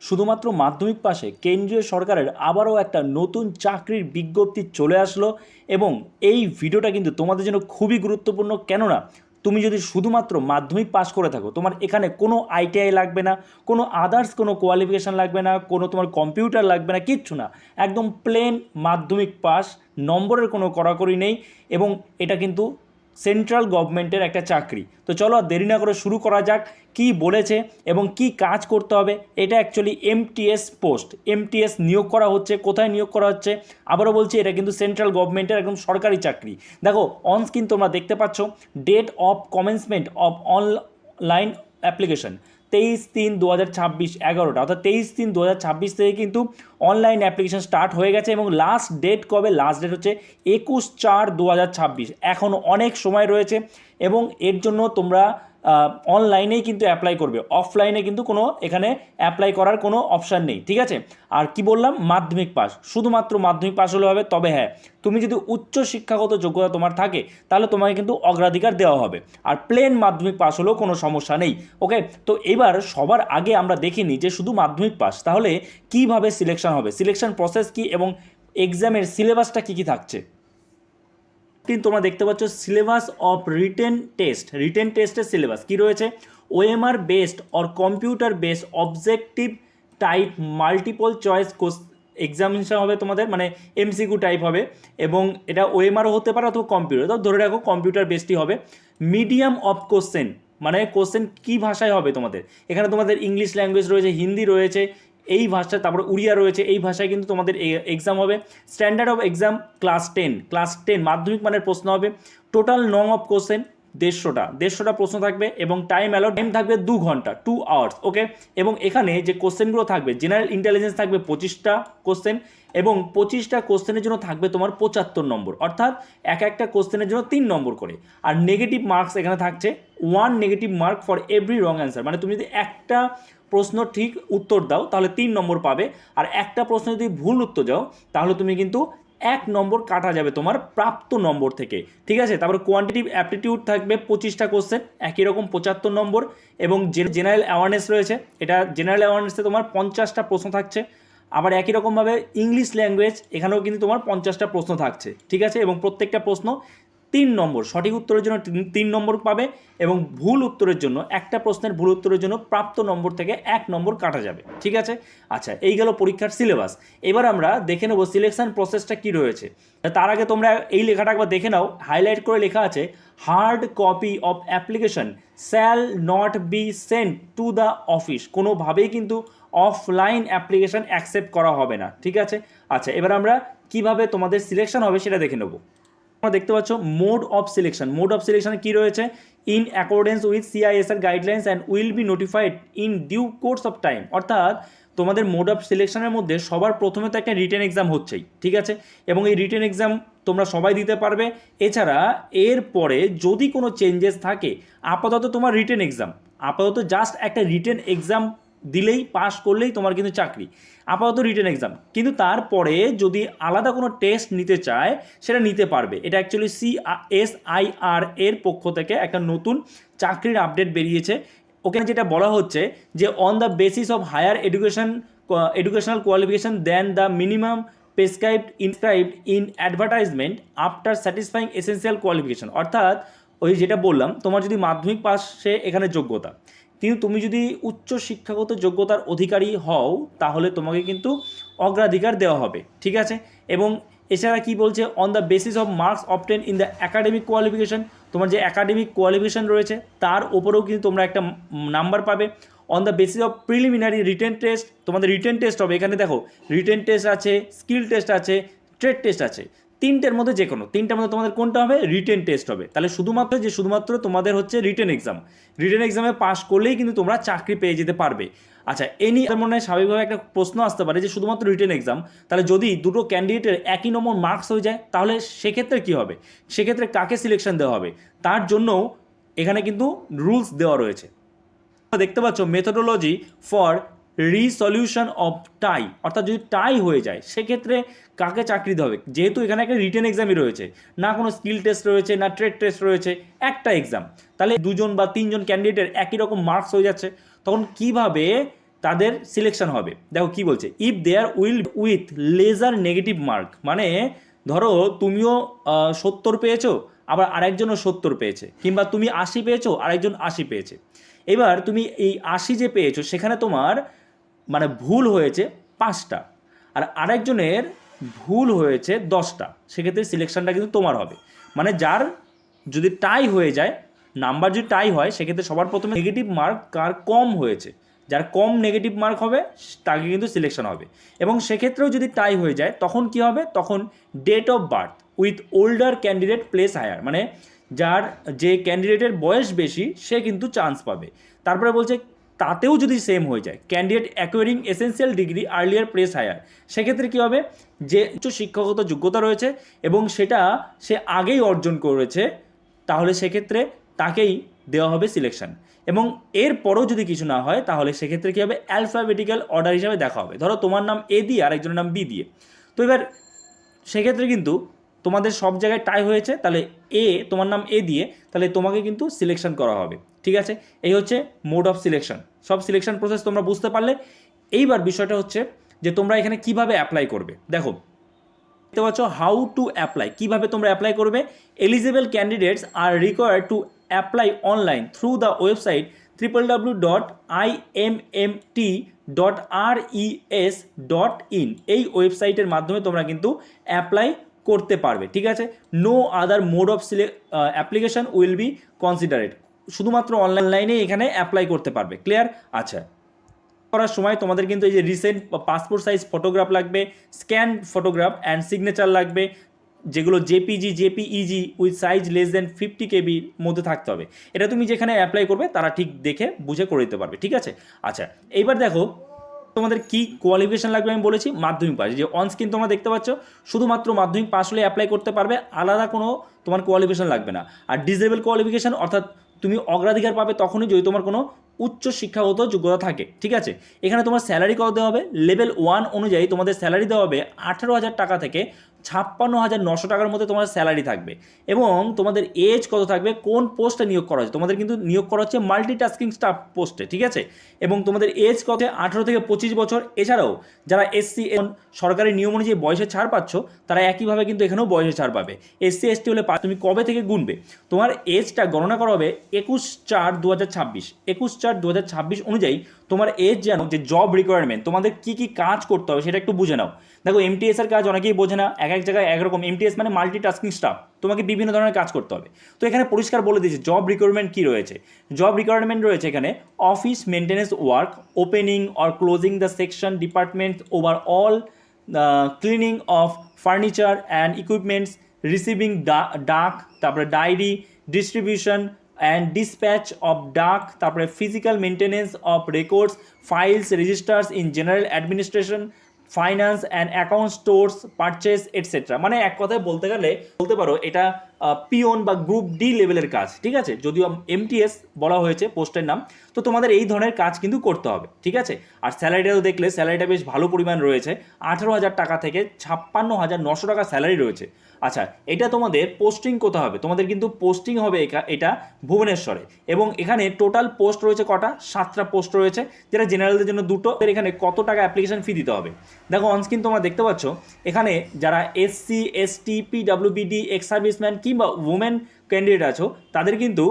শুধুমাত্র মাধ্যমিক পাশে কেন্দ্রীয় সরকারের আবারও একটা নতুন চাকরির বিজ্ঞপ্তি চলে আসলো এবং এই ভিডিওটা কিন্তু তোমাদের জন্য খুবই গুরুত্বপূর্ণ। কেননা তুমি যদি শুধুমাত্র মাধ্যমিক পাস করে থাকো, তোমার এখানে কোনো আইটিআই লাগবে না, কোনো আদার্স কোনো কোয়ালিফিকেশান লাগবে না, কোনো তোমার কম্পিউটার লাগবে না, কিচ্ছু না, একদম প্লেন মাধ্যমিক পাস, নম্বরের কোনো কড়াকড়ি নেই এবং এটা কিন্তু সেন্ট্রাল গভর্নমেন্টের একটা চাকরি। তো চলো আর দেরি না করে শুরু করা যাক। কি বলেছে এবং কি কাজ করতে হবে। এটা অ্যাকচুয়ালি এমটিএস পোস্ট, এমটিএস নিয়োগ করা হচ্ছে। কোথায় নিয়োগ করা হচ্ছে আবারও বলছি, এটা কিন্তু সেন্ট্রাল গভর্নমেন্টের একদম সরকারি চাকরি। দেখো অন স্ক্রিন তোমরা দেখতে পাচ্ছ, date of commencement of online application 23/3/2026 11টা, অর্থাৎ 23/3/2026 থেকে কিন্তু অনলাইন অ্যাপ্লিকেশন স্টার্ট হয়ে গেছে এবং লাস্ট ডেট কবে? লাস্ট ডেট হচ্ছে 21/4/2026। এখনও অনেক সময় রয়েছে এবং এর জন্য তোমরা অনলাইনেই কিন্তু অ্যাপ্লাই করবে, অফলাইনে কিন্তু কোনো এখানে অ্যাপ্লাই করার কোনো অপশান নেই, ঠিক আছে। আর কি বললাম, মাধ্যমিক পাস, শুধুমাত্র মাধ্যমিক পাস হলে হবে। তবে হ্যাঁ, তুমি যদি উচ্চ শিক্ষাগত যোগ্যতা তোমার থাকে তাহলে তোমাকে কিন্তু অগ্রাধিকার দেওয়া হবে, আর প্লেন মাধ্যমিক পাস হলেও কোনো সমস্যা নেই। ওকে, তো এবার সবার আগে আমরা দেখিনি যে শুধু মাধ্যমিক পাস, তাহলে কিভাবে সিলেকশন হবে, সিলেকশন প্রসেস কি এবং এক্সামের সিলেবাসটা কী কী থাকছে। তোমরা দেখতে পাচ্ছ syllabus of written test, written টেস্টের সিলেবাস কি রয়েছে? OMR based or computer based objective type multiple choice examination হবে তোমাদের, মানে এমসিকিউ টাইপ হবে এবং এটা ওএমআরও হতে পারে অথবা কম্পিউটার, তো ধরে রাখো কম্পিউটার বেসডই হবে। মিডিয়াম অফ কোশ্চেন, মানে কোশ্চেন কী ভাষায় হবে তোমাদের, এখানে তোমাদের ইংলিশ ল্যাঙ্গুয়েজ রয়েছে, হিন্দি রয়েছে, এই ভাষা, তারপরে উড়িয়া রয়েছে, এই ভাষায় কিন্তু তোমাদের এক্সাম হবে। Standard of exam class ten মাধ্যমিক মানের প্রশ্ন হবে। টোটাল নং অফ কোশ্চেন 150টা প্রশ্ন থাকবে এবং টাইম থাকবে 2 ঘন্টা, 2 আওয়ার্স। ওকে, এবং এখানে যে কোশ্চেনগুলো থাকবে, জেনারেল ইন্টেলিজেন্স থাকবে 25টা কোশ্চেন এবং 25টা কোশ্চেনের জন্য থাকবে তোমার 75 নম্বর, অর্থাৎ একটা কোশ্চেনের জন্য 3 নম্বর করে। আর নেগেটিভ মার্কস এখানে থাকছে 1 negative mark for every wrong answer, মানে তুমি যদি একটা প্রশ্ন ঠিক উত্তর দাও তাহলে 3 নম্বর পাবে, আর একটা প্রশ্ন যদি ভুল উত্তর দাও তাহলে তুমি কিন্তু 1 নম্বর কাটা যাবে তোমার প্রাপ্ত নম্বর থেকে, ঠিক আছে। তারপরে কোয়ান্টিটিভ অ্যাপটিটিউড থাকবে 25টা কোশ্চেন, একই রকম 75 নম্বর, এবং জেনারেল অ্যাওয়ারনেস রয়েছে, এটা জেনারেল অ্যাওয়ারনেসে তোমার 50টা প্রশ্ন থাকছে। আবার একই রকমভাবে ইংলিশ ল্যাঙ্গুয়েজ, এখানেও কিন্তু তোমার 50টা প্রশ্ন থাকছে, ঠিক আছে, এবং প্রত্যেকটা প্রশ্ন 3 নম্বর, সঠিক উত্তরের জন্য 3 নম্বর পাবে এবং ভুল উত্তরের জন্য, একটা প্রশ্নের ভুল উত্তরের জন্য প্রাপ্ত নম্বর থেকে 1 নম্বর কাটা যাবে, ঠিক আছে। আচ্ছা, এই গেল পরীক্ষার সিলেবাস। এবার আমরা দেখে নেব সিলেকশন প্রসেসটা কি রয়েছে। তার আগে তোমরা এই লেখাটা একবার দেখে নাও, হাইলাইট করে লেখা আছে, hard copy of application shall not be sent to the office, কোনোভাবেই কিন্তু অফলাইন অ্যাপ্লিকেশন অ্যাকসেপ্ট করা হবে না, ঠিক আছে। আচ্ছা, এবার আমরা কিভাবে তোমাদের সিলেকশন হবে সেটা দেখে নেব। তোমরা দেখতে পাচ্ছ mode of selection, mode of সিলেকশনে কী রয়েছে? In accordance with CISR guidelines and will be notified in due course of time, অর্থাৎ তোমাদের মোড অফ সিলেকশনের মধ্যে সবার প্রথমে তো একটা রিটেন এক্সাম হচ্ছেই, ঠিক আছে, এবং এই রিটেন এক্সাম তোমরা সবাই দিতে পারবে। এছাড়া এরপরে যদি কোনো চেঞ্জেস থাকে, আপাতত তোমার রিটেন এক্সাম, আপাতত জাস্ট একটা রিটেন এক্সাম দিলেই, পাস করলেই তোমার কিন্তু চাকরি, আপাতত রিটেন এক্সাম। কিন্তু তারপরে যদি আলাদা কোনো টেস্ট নিতে চায় সেটা নিতে পারবে। এটা অ্যাকচুয়ালি CSIR এর পক্ষ থেকে একটা নতুন চাকরির আপডেট বেরিয়েছে। ওখানে যেটা বলা হচ্ছে যে on the basis of higher educational qualification then the minimum inscribed in advertisement after satisfying essential qualification, অর্থাৎ ওই যেটা বললাম, তোমার যদি মাধ্যমিক পাশে এখানে যোগ্যতা, কিন্তু তুমি যদি উচ্চ শিক্ষাগত যোগ্যতার অধিকারী হও তাহলে তোমাকে কিন্তু অগ্রাধিকার দেওয়া হবে, ঠিক আছে। এবং এছাড়া কি বলছে, on the basis of marks obtain in the academic qualification, তোমার যে অ্যাকাডেমিক কোয়ালিফিকেশন রয়েছে তার ওপরেও কিন্তু তোমরা একটা নাম্বার পাবে। On the basis of preliminary written test, তোমাদের রিটেন টেস্ট হবে, এখানে দেখো রিটেন টেস্ট আছে, স্কিল টেস্ট আছে, ট্রেড টেস্ট আছে, তিনটের মধ্যে যে কোনো তিনটার মধ্যে তোমাদের কোনটা হবে? রিটেন টেস্ট হবে। তাহলে শুধুমাত্র তোমাদের হচ্ছে রিটেন এক্সাম, রিটেন এক্সামে পাস করলেই কিন্তু তোমরা চাকরি পেয়ে যেতে পারবে। আচ্ছা, এই নিয়ে মনে হয় স্বাভাবিকভাবে একটা প্রশ্ন আসতে পারে যে শুধুমাত্র রিটেন এক্সাম, তাহলে যদি দুটো ক্যান্ডিডেটের একই নম্বর মার্কস হয়ে যায় তাহলে সেক্ষেত্রে কী হবে, সেক্ষেত্রে কাকে সিলেকশন দেওয়া হবে, তার জন্যও এখানে কিন্তু রুলস দেওয়া রয়েছে। দেখতে পাচ্ছ মেথোডোলজি ফর রিসলিউশন অফ টাই, অর্থাৎ যদি টাই হয়ে যায় সেক্ষেত্রে কাকে চাকরি দেওয়া হবে। যেহেতু এখানে একটা রিটেন এক্সামই রয়েছে, না কোনো স্কিল টেস্ট রয়েছে, না ট্রেড টেস্ট রয়েছে, একটা এক্সাম, তাহলে 2জন বা 3জন ক্যান্ডিডেটের একই রকম মার্কস হয়ে যাচ্ছে, তখন কিভাবে তাদের সিলেকশন হবে। দেখো কি বলছে, if there will with lesser negative mark, মানে ধরো তুমিও 70 পেয়েছো, আবার আরেকজনও 70 পেয়েছে, কিংবা তুমি 80 পেয়েছো আরেকজন 80 পেয়েছে। এবার তুমি এই 80 যে পেয়েছো সেখানে তোমার মানে ভুল হয়েছে 5টা, আর আরেকজনের ভুল হয়েছে 10টা, সেক্ষেত্রে সিলেকশনটা কিন্তু তোমার হবে। মানে যার যদি টাই হয়ে যায়, নাম্বার যদি টাই হয়, সেক্ষেত্রে সবার প্রথমে নেগেটিভ মার্ক কার কম হয়েছে, যার কম নেগেটিভ মার্ক হবে তাকে কিন্তু সিলেকশন হবে। এবং সেক্ষেত্রেও যদি টাই হয়ে যায় তখন কি হবে, তখন date of birth with older candidate place higher, মানে যার যে ক্যান্ডিডেটের বয়স বেশি সে কিন্তু চান্স পাবে। তারপরে বলছে তাতেও যদি সেম হয়ে যায়, candidate acquiring essential degree earlier place higher, সেক্ষেত্রে কী হবে, যে উচ্চ শিক্ষাগত যোগ্যতা রয়েছে এবং সেটা সে আগেই অর্জন করেছে, তাহলে সেক্ষেত্রে তাকেই দেওয়া হবে সিলেকশন। এবং এরপরও যদি কিছু না হয় তাহলে সেক্ষেত্রে কী হবে, অ্যালফাবেটিক্যাল অর্ডার হিসাবে দেখা হবে। ধরো তোমার নাম এ দিয়ে আরেকজনের নাম বি দিয়ে, তো এবার সেক্ষেত্রে কিন্তু তোমাদের সব জায়গায় টাই হয়েছে, তাহলে তোমার নাম এ দিয়ে, তাহলে তোমাকে কিন্তু সিলেকশন করা হবে। ঠিক আছে, এই হচ্ছে মোড অফ সিলেকশন। সব সিলেকশন প্রসেস তোমরা বুঝতে পারলে। এইবার বিষয়টা হচ্ছে যে তোমরা এখানে কিভাবে অ্যাপ্লাই করবে। দেখো দেখতে পাচ্ছ হাউ টু অ্যাপ্লাই, কীভাবে তোমরা অ্যাপ্লাই করবে। Eligible candidates are required to apply online through the website www.immt.res.in, এই ওয়েবসাইটের মাধ্যমে তোমরা কিন্তু অ্যাপ্লাই করতে পারবে। ঠিক আছে, no other mode of application will be considered, শুধুমাত্র অনলাইনে এখানে অ্যাপ্লাই করতে পারবে। ক্লিয়ার? আচ্ছা, করার সময় তোমাদের কিন্তু এই যে রিসেন্ট পাসপোর্ট সাইজ ফটোগ্রাফ লাগবে, স্ক্যান ফটোগ্রাফ অ্যান্ড সিগনেচার লাগবে, যেগুলো JPEG with size less than 50 KB মধ্যে থাকতে হবে। এটা তুমি যেখানে অ্যাপ্লাই করবে তারা ঠিক দেখে বুঝে করে দিতে পারবে। ঠিক আছে, আচ্ছা এইবার দেখো তোমাদের কি কোয়ালিফিকেশন লাগবে। আমি বলেছি মাধ্যমিক পাস, যে অন স্ক্রিন তোমরা দেখতে পাচ্ছ শুধুমাত্র মাধ্যমিক পাস হলে অ্যাপ্লাই করতে পারবে, আলাদা কোনো তোমার কোয়ালিফিকেশন লাগবে না। আর ডিসেবল কোয়ালিফিকেশন অর্থাৎ তুমি অগ্রাধিকার পাবে তখনই যদি তোমার কোনো উচ্চ শিক্ষাগত যোগ্যতা থাকে। ঠিক আছে, এখানে তোমার স্যালারি কত দেওয়া হবে, লেভেল 1 অনুযায়ী তোমাদের স্যালারি দেওয়া হবে 18,000 টাকা থেকে 56,900 টাকার মধ্যে তোমার স্যালারি থাকবে। এবং তোমাদের এজ কত থাকবে, কোন পোস্টে নিয়োগ করা হচ্ছে, তোমাদের কিন্তু নিয়োগ করা হচ্ছে মাল্টিটাস্কিং স্টাফ পোস্টে। ঠিক আছে, এবং তোমাদের এজ কত, 18 থেকে 25 বছর। এছাড়াও যারা এসসি সরকারি নিয়ম অনুযায়ী বয়সে ছাড় পাচ্ছ, তারা একইভাবে কিন্তু এখানেও বয়সে ছাড় পাবে। এসসি এসটি হলে তুমি কবে থেকে গুনবে, তোমার এজটা গণনা করা হবে 21/4/2026, 21/4/2026 অনুযায়ী তোমার এজ যেন, যে জব রিকোয়ারমেন্ট, তোমাদের কি কি কাজ করতে হবে সেটা একটু বুঝে নাও। দেখো এমটিএস এর কাজ অনেকেই বোঝে না, এক এক জায়গায় একরকম। এমটিএস মানে মাল্টিটাস্কিং স্টাফ, তোমাকে বিভিন্ন ধরনের কাজ করতে হবে। তো এখানে পরিষ্কার বলে দিয়েছে জব রিকোয়ারমেন্ট কী রয়েছে। জব রিকোয়ারমেন্ট রয়েছে এখানে office maintenance work, opening or closing the section department overall, cleaning of furniture and equipments, receiving dak, তারপরে diary distribution and dispatch of dak, তারপরে physical maintenance of records, files, registers in general administration, finance and account, stores, purchase etcetera. মানে এক কথায় বলতে গেলে বলতে পারো এটা পিওন বা গ্রুপ ডি লেভেলের কাজ। ঠিক আছে, যদিও এমটিএস বলা হয়েছে পোস্টের নাম, তো তোমাদের এই ধরনের কাজ কিন্তু করতে হবে। ঠিক আছে, আর স্যালারিটাও দেখলে স্যালারিটা বেশ ভালো পরিমাণ রয়েছে, 18,000 টাকা থেকে 56,900 টাকা স্যালারি রয়েছে। আচ্ছা, এটা তোমাদের পোস্টিং কোথায় হবে, তোমাদের কিন্তু পোস্টিং হবে এটা ভুবনেশ্বরে। এবং এখানে টোটাল পোস্ট রয়েছে কটা, 7টা পোস্ট রয়েছে, যেটা জেনারেলদের জন্য 2টো। এখানে কত টাকা অ্যাপ্লিকেশন ফি দিতে হবে, দেখো অনস্ক্রিন তোমরা দেখতে পাচ্ছ। এখানে যারা এসসি এসটি পিডাব্লিউবিডি এক্স সার্ভিসম্যান কিংবা উমেন ক্যান্ডিডেট আছো, তাদের কিন্তু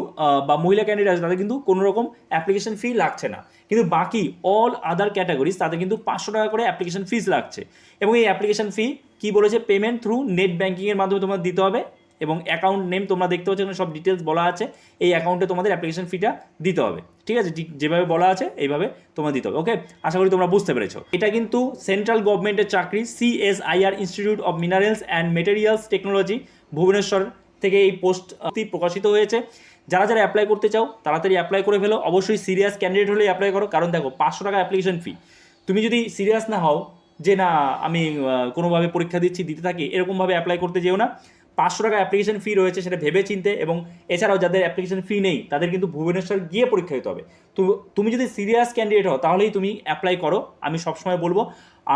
বা মহিলা ক্যান্ডিডেট আছে, তাদের কিন্তু কোনো রকম অ্যাপ্লিকেশন ফি লাগছে না। কিন্তু বাকি অল আদার ক্যাটাগরিজ তাদের কিন্তু 500 টাকা করে অ্যাপ্লিকেশন ফিস লাগছে। এবং এই অ্যাপ্লিকেশন ফি কী বলেছে, পেমেন্ট থ্রু নেট ব্যাঙ্কিংয়ের মাধ্যমে তোমার দিতে হবে। এবং অ্যাকাউন্ট নেম তোমরা দেখতে পাচ্ছ এখানে সব ডিটেলস বলা আছে, এই অ্যাকাউন্টে তোমাদের অ্যাপ্লিকেশন ফিটা দিতে হবে। ঠিক আছে, ঠিক যেভাবে বলা আছে এইভাবে তোমার দিতে হবে। ওকে, আশা করি তোমরা বুঝতে পেরেছো। এটা কিন্তু সেন্ট্রাল গভর্নমেন্টের চাকরি, CSIR institute of minerals and materials technology Bhubaneswar থেকে এই পোস্টটি প্রকাশিত হয়েছে। যারা যারা অ্যাপ্লাই করতে চাও তাড়াতাড়ি অ্যাপ্লাই করে ফেলো। অবশ্যই সিরিয়াস ক্যান্ডিডেট হলে অ্যাপ্লাই করো, কারণ দেখো 500 টাকা অ্যাপ্লিকেশন ফি, তুমি যদি সিরিয়াস না হও যে না আমি কোনোভাবে পরীক্ষা দিতে থাকি, এরকমভাবে অ্যাপ্লাই করতে যেও না। 500 টাকা অ্যাপ্লিকেশন ফি রয়েছে, সেটা ভেবে চিনতে। এবং এছাড়াও যাদের অ্যাপ্লিকেশন ফি নেই তাদের কিন্তু ভুবনেশ্বর গিয়ে পরীক্ষা দিতে হবে। তো তুমি যদি সিরিয়াস ক্যান্ডিডেট হও তাহলেই তুমি অ্যাপ্লাই করো, আমি সবসময় বলবো।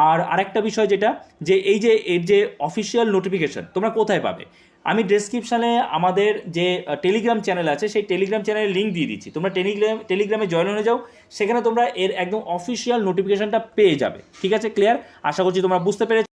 আর আরেকটা বিষয় যেটা, যে এই যে এর যে অফিসিয়াল নোটিফিকেশান তোমরা কোথায় পাবে, আমি ডেসক্রিপশানে আমাদের যে টেলিগ্রাম চ্যানেল আছে সেই টেলিগ্রাম চ্যানেলের লিঙ্ক দিয়ে দিচ্ছি, তোমরা টেলিগ্রামে জয়েন হয়ে যাও, সেখানে তোমরা এর একদম অফিসিয়াল নোটিফিকেশনটা পেয়ে যাবে। ঠিক আছে, ক্লিয়ার? আশা করছি তোমরা বুঝতে পেরেছো।